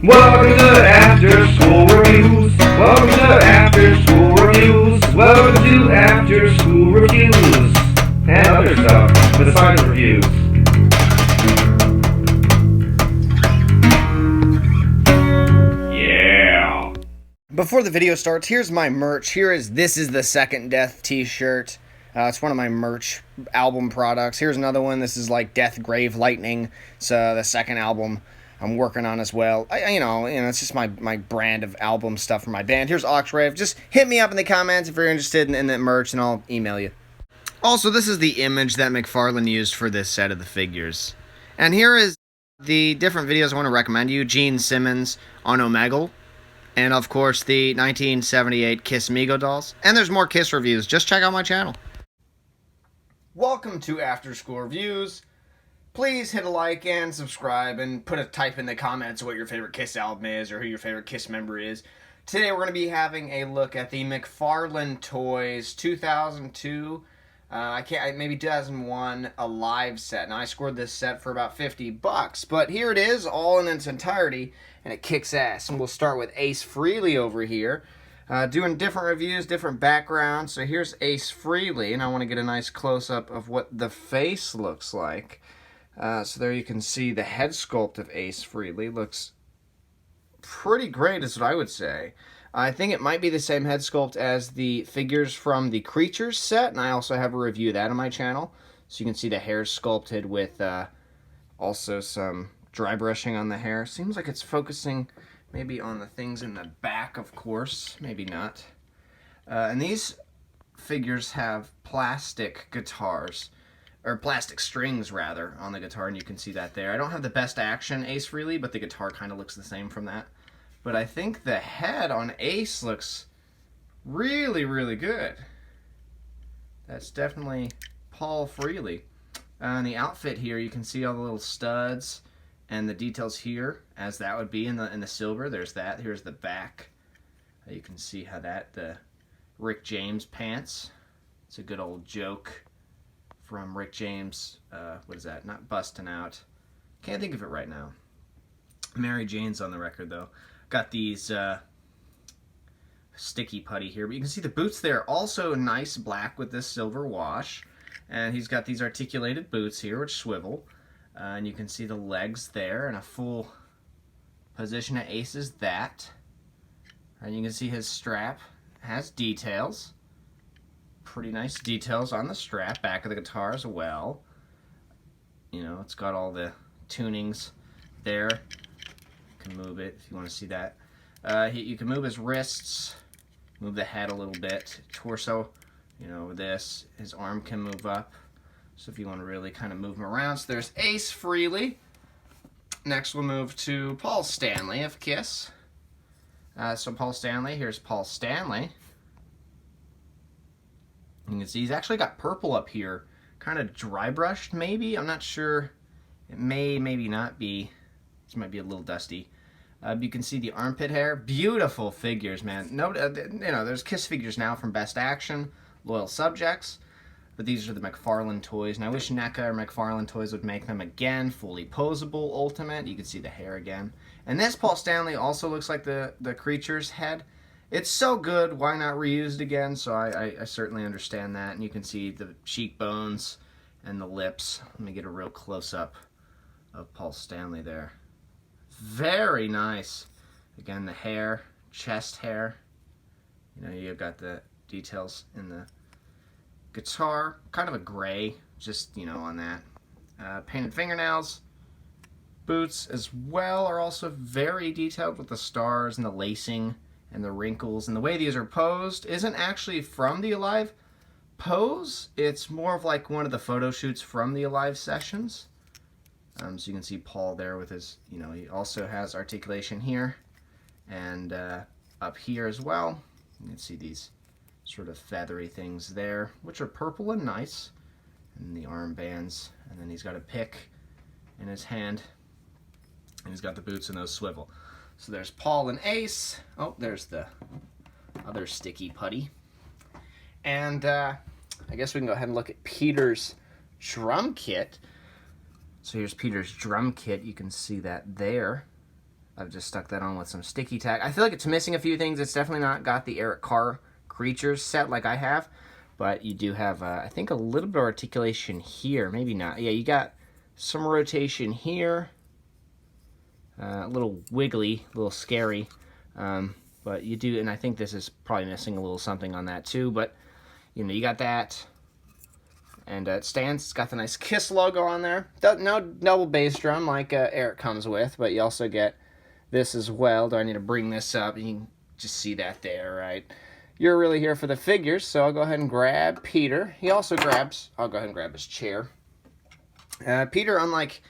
Welcome to After School Reviews. Welcome to After School Reviews. Welcome to After School Reviews. And other stuff besides reviews. Yeah. Before the video starts, here's my merch. This is the Second Death t-shirt. It's one of my merch album products. Here's another one. This is like Death Grave Lightning. It's the second album I'm working on as well. It's just my brand of album stuff for my band. Here's Oxrave. Just hit me up in the comments if you're interested in that merch, and I'll email you. Also, this is the image that McFarlane used for this set of the figures. And here is the different videos I want to recommend you. Gene Simmons on Omegle. And, of course, the 1978 Kiss Mego dolls. And there's more Kiss reviews. Just check out my channel. Welcome to After School Reviews. Please hit a like and subscribe and put a type in the comments what your favorite Kiss album is or who your favorite Kiss member is. Today we're going to be having a look at the McFarlane Toys 2002, maybe 2001 Alive set. Now I scored this set for about $50, but here it is all in its entirety and it kicks ass. And we'll start with Ace Frehley over here. Doing different reviews, different backgrounds. So here's Ace Frehley, and I want to get a nice close-up of what the face looks like. So there you can see the head sculpt of Ace Frehley. Looks pretty great is what I would say. I think it might be the same head sculpt as the figures from the Creatures set, and I also have a review of that on my channel. So you can see the hair sculpted with also some dry brushing on the hair. Seems like it's focusing maybe on the things in the back, of course. Maybe not. And these figures have plastic guitars. Or plastic strings, rather, on the guitar, and you can see that there. I don't have the best action Ace Frehley, but the guitar kind of looks the same from that. But I think the head on Ace looks really, really good. That's definitely Paul Frehley. On the outfit here, you can see all the little studs and the details here, as that would be in the silver. There's that. Here's the back. You can see how the Rick James pants. It's a good old joke from Rick James, what is that? Not Bustin' Out. Can't think of it right now. Mary Jane's on the record, though. Got these sticky putty here, but you can see the boots there. Also nice black with this silver wash. And he's got these articulated boots here, which swivel. And you can see the legs there, and a full position at Ace is that. And you can see his strap has details. Pretty nice details on the strap, back of the guitar as well. You know, it's got all the tunings there. You can move it if you want to see that. You can move his wrists, move the head a little bit, torso, this. His arm can move up. So if you want to really kind of move him around. So there's Ace Frehley. Next we'll move to Paul Stanley of Kiss. So Paul Stanley, here's Paul Stanley. You can see he's actually got purple up here, kind of dry brushed maybe. I'm not sure. It maybe not be. This might be a little dusty. You can see the armpit hair. Beautiful figures, man. No, there's Kiss figures now from Best Action, Loyal Subjects, but these are the McFarlane Toys. And I wish NECA or McFarlane Toys would make them again, fully posable, ultimate. You can see the hair again. And this Paul Stanley also looks like the Creature's head. It's so good, why not reuse it again? So I certainly understand that. And you can see the cheekbones and the lips. Let me get a real close-up of Paul Stanley there. Very nice. Again, the hair, chest hair. You've got the details in the guitar. Kind of a gray, just, on that. Painted fingernails. Boots as well are also very detailed with the stars and the lacing and the wrinkles, and the way these are posed isn't actually from the Alive pose. It's more of like one of the photo shoots from the Alive sessions. So you can see Paul there with his, he also has articulation here and up here as well. You can see these sort of feathery things there, which are purple and nice, and the armbands, and then he's got a pick in his hand, and he's got the boots and those swivel. So there's Paul and Ace. Oh, there's the other sticky putty. And I guess we can go ahead and look at Peter's drum kit. So here's Peter's drum kit. You can see that there. I've just stuck that on with some sticky tack. I feel like it's missing a few things. It's definitely not got the Eric Carr creatures set like I have, but you do have, I think, a little bit of articulation here. Maybe not. Yeah, you got some rotation here. A little wiggly, a little scary. But you do, and I think this is probably missing a little something on that too, but, you know, you got that. And it stands, it's got the nice Kiss logo on there. No double bass drum like Eric comes with, but you also get this as well. Do I need to bring this up? You can just see that there, right? You're really here for the figures, so I'll go ahead and grab Peter. He also grabs, I'll go ahead and grab his chair. Peter, unlike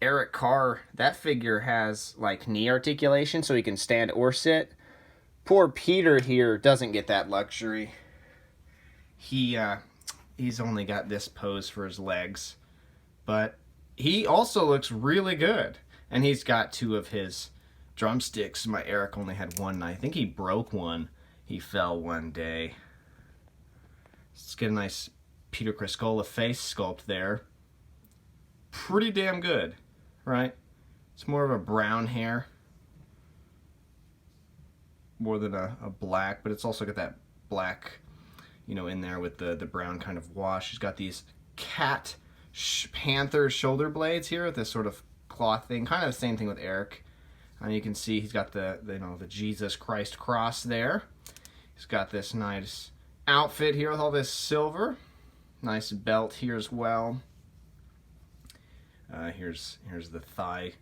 Eric Carr, that figure has like knee articulation, so he can stand or sit. Poor Peter here doesn't get that luxury. He's only got this pose for his legs, but he also looks really good. And he's got 2 of his drumsticks. My Eric only had 1, and I think he broke one. He fell one day. Let's get a nice Peter Criscola face sculpt there. Pretty damn good, right? It's more of a brown hair, more than a black, but it's also got that black, you know, in there with the brown kind of wash. He's got these cat panther shoulder blades here with this sort of cloth thing, kind of the same thing with Eric. And you can see he's got the Jesus Christ cross there. He's got this nice outfit here with all this silver. Nice belt here as well. Here's the thigh.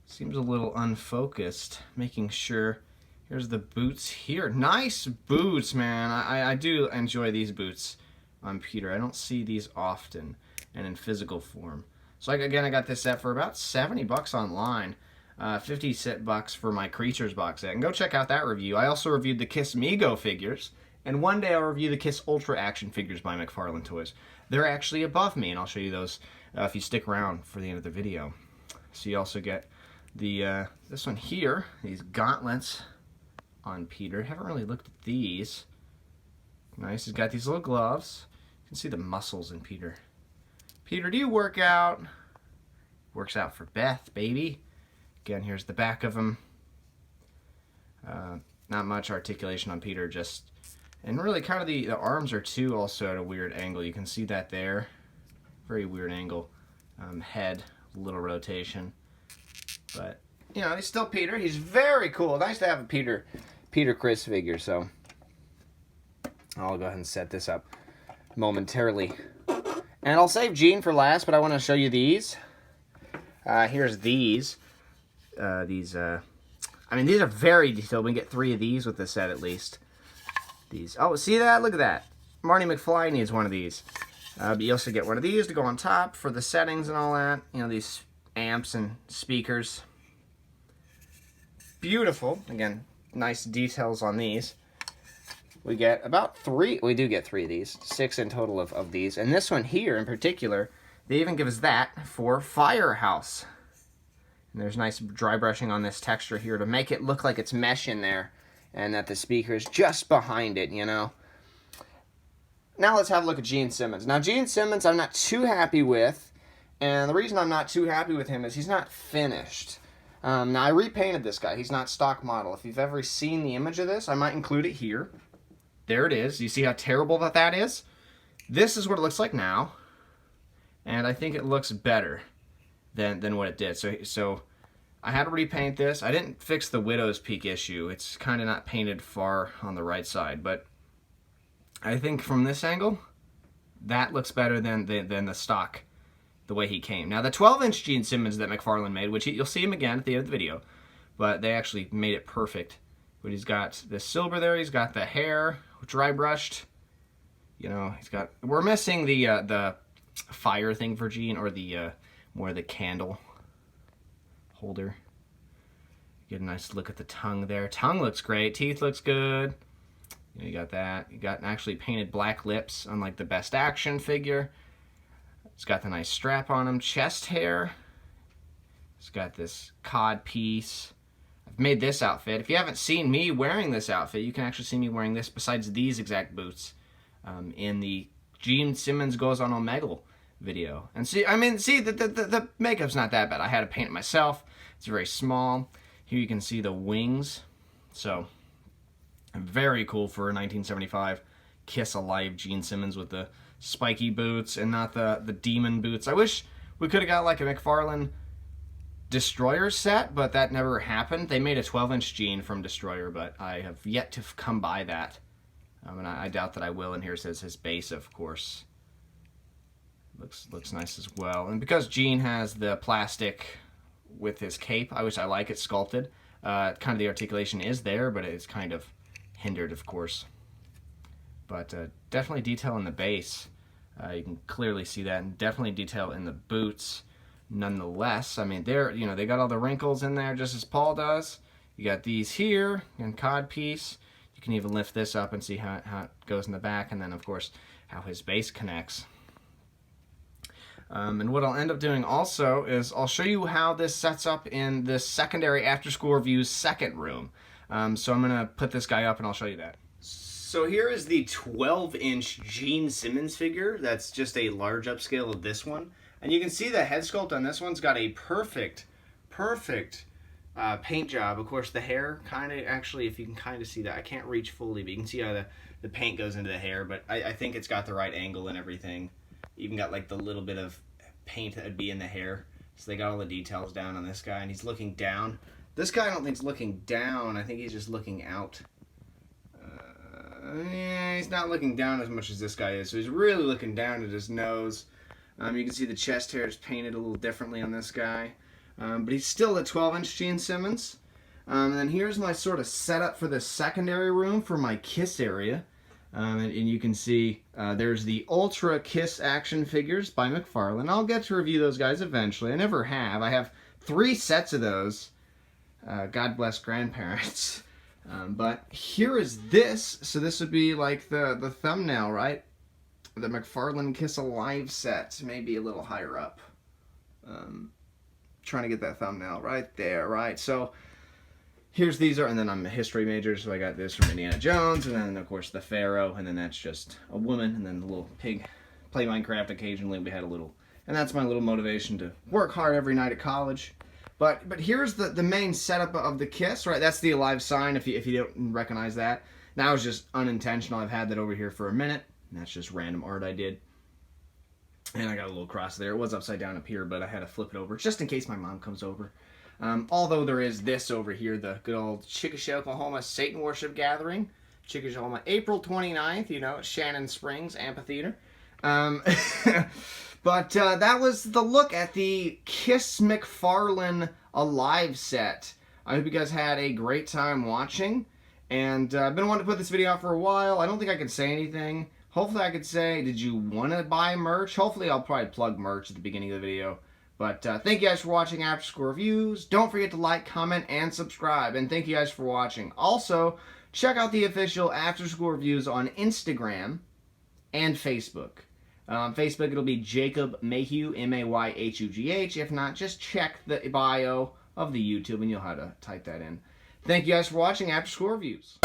Seems a little unfocused. Making sure. Here's the boots here. Nice boots, man. I do enjoy these boots on Peter. I don't see these often and in physical form. So again, I got this set for about 70 bucks online. 50 bucks for my Creatures box set. And go check out that review. I also reviewed the Kiss Mego figures. And one day I'll review the Kiss Ultra Action figures by McFarlane Toys. They're actually above me, and I'll show you those if you stick around for the end of the video. So you also get the this one here, these gauntlets on Peter. Haven't really looked at these. Nice. He's got these little gloves. You can see the muscles in Peter. Peter, do you work out? Works out for Beth, baby. Again, here's the back of him. Not much articulation on Peter, just... And really kind of the arms are too also at a weird angle. You can see that there. Very weird angle. Head, little rotation. But, you know, he's still Peter. He's very cool. Nice to have a Peter Chris figure, so I'll go ahead and set this up momentarily. And I'll save Gene for last, but I want to show you these. Here's these. I mean, these are very detailed. We can get 3 of these with the set at least. These. Oh, see that? Look at that. Marty McFly needs one of these. But you also get one of these to go on top for the settings and all that. You know, these amps and speakers. Beautiful. Again, nice details on these. We get about 3. We do get 3 of these. 6 in total of these. And this one here in particular, they even give us that for Firehouse. And there's nice dry brushing on this texture here to make it look like it's mesh in there. And that the speaker's just behind it, you know. Now let's have a look at Gene Simmons. Now Gene Simmons I'm not too happy with. And the reason I'm not too happy with him is he's not finished. Now I repainted this guy. He's not stock model. If you've ever seen the image of this, I might include it here. There it is. You see how terrible that is? This is what it looks like now. And I think it looks better than what it did. So I had to repaint this. I didn't fix the Widow's Peak issue. It's kind of not painted far on the right side, but I think from this angle, that looks better than the stock, the way he came. Now the 12-inch Gene Simmons that McFarlane made, which you'll see him again at the end of the video, but they actually made it perfect. But he's got the silver there. He's got the hair dry brushed. You know, he's got. We're missing the fire thing for Gene, or the more the candle holder. Get a nice look at the tongue there. Tongue looks great. Teeth looks good. You got that. You got actually painted black lips, unlike the Best Action figure. It's got the nice strap on him. Chest hair. It's got this cod piece. I've made this outfit. If you haven't seen me wearing this outfit, you can actually see me wearing this besides these exact boots in the Gene Simmons Goes on Omegle video. And see, I mean, see, the makeup's not that bad. I had to paint it myself. It's very small. Here you can see the wings. So, very cool for a 1975 Kiss Alive Gene Simmons with the spiky boots and not the demon boots. I wish we could have got like a McFarlane Destroyer set, but that never happened. They made a 12-inch Gene from Destroyer, but I have yet to come by that. And I doubt that I will. And here says his base, of course. Looks nice as well. And because Gene has the plastic with his cape, I like it sculpted. Kind of the articulation is there, but it's kind of hindered, of course. But definitely detail in the base. You can clearly see that, and definitely detail in the boots. Nonetheless, I mean, they got all the wrinkles in there just as Paul does. You got these here and codpiece. You can even lift this up and see how it goes in the back, and then of course how his base connects. And what I'll end up doing also is I'll show you how this sets up in the secondary After School Reviews second room. So I'm gonna put this guy up and I'll show you that. So here is the 12-inch Gene Simmons figure. That's just a large upscale of this one. And you can see the head sculpt on this one's got a perfect paint job. Of course, the hair kind of, actually, if you can kind of see that, I can't reach fully, but you can see how the paint goes into the hair. But I think it's got the right angle and everything. Even got like the little bit of paint that would be in the hair. So they got all the details down on this guy, and he's looking down. This guy I don't think is looking down. I think he's just looking out. Yeah, he's not looking down as much as this guy is. So he's really looking down at his nose. You can see the chest hair is painted a little differently on this guy. But he's still a 12-inch Gene Simmons. And then here's my sort of setup for the secondary room for my Kiss area. And you can see there's the Ultra Kiss action figures by McFarlane. I'll get to review those guys eventually. I never have. I have 3 sets of those. God bless grandparents. But here is this. So this would be like the thumbnail, right? The McFarlane Kiss Alive set. Maybe a little higher up. Trying to get that thumbnail right there, right? So here's these are, and then I'm a history major, so I got this from Indiana Jones, and then of course the Pharaoh, and then that's just a woman, and then the little pig. Play Minecraft occasionally. We had a little, and that's my little motivation to work hard every night at college. But here's the main setup of the Kiss, right? That's the Alive sign. If you don't recognize that, that was just unintentional. I've had that over here for a minute. And that's just random art I did. And I got a little cross there. It was upside down up here, but I had to flip it over just in case my mom comes over. Although there is this over here, the good old Chickasha, Oklahoma Satan Worship Gathering. Chickasha, Oklahoma, April 29th, you know, Shannon Springs Amphitheater. But that was the look at the Kiss McFarlane Alive set. I hope you guys had a great time watching. And I've been wanting to put this video out for a while. I don't think I could say anything. Hopefully I could say, did you want to buy merch? Hopefully I'll probably plug merch at the beginning of the video. But thank you guys for watching After School Reviews. Don't forget to like, comment, and subscribe. And thank you guys for watching. Also, check out the official After School Reviews on Instagram and Facebook. Facebook, it'll be Jacob Mayhew, M-A-Y-H-U-G-H. If not, just check the bio of the YouTube and you'll know how to type that in. Thank you guys for watching After School Reviews.